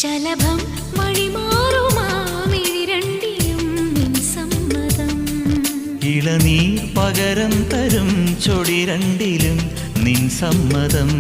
ശലഭം വഴിമാറുമാമിഴിരണ്ടിലും നിൻ സമ്മതം. ഇളനീർ പകരം തരും ചൊടി രണ്ടിലും നിൻ സമ്മതം.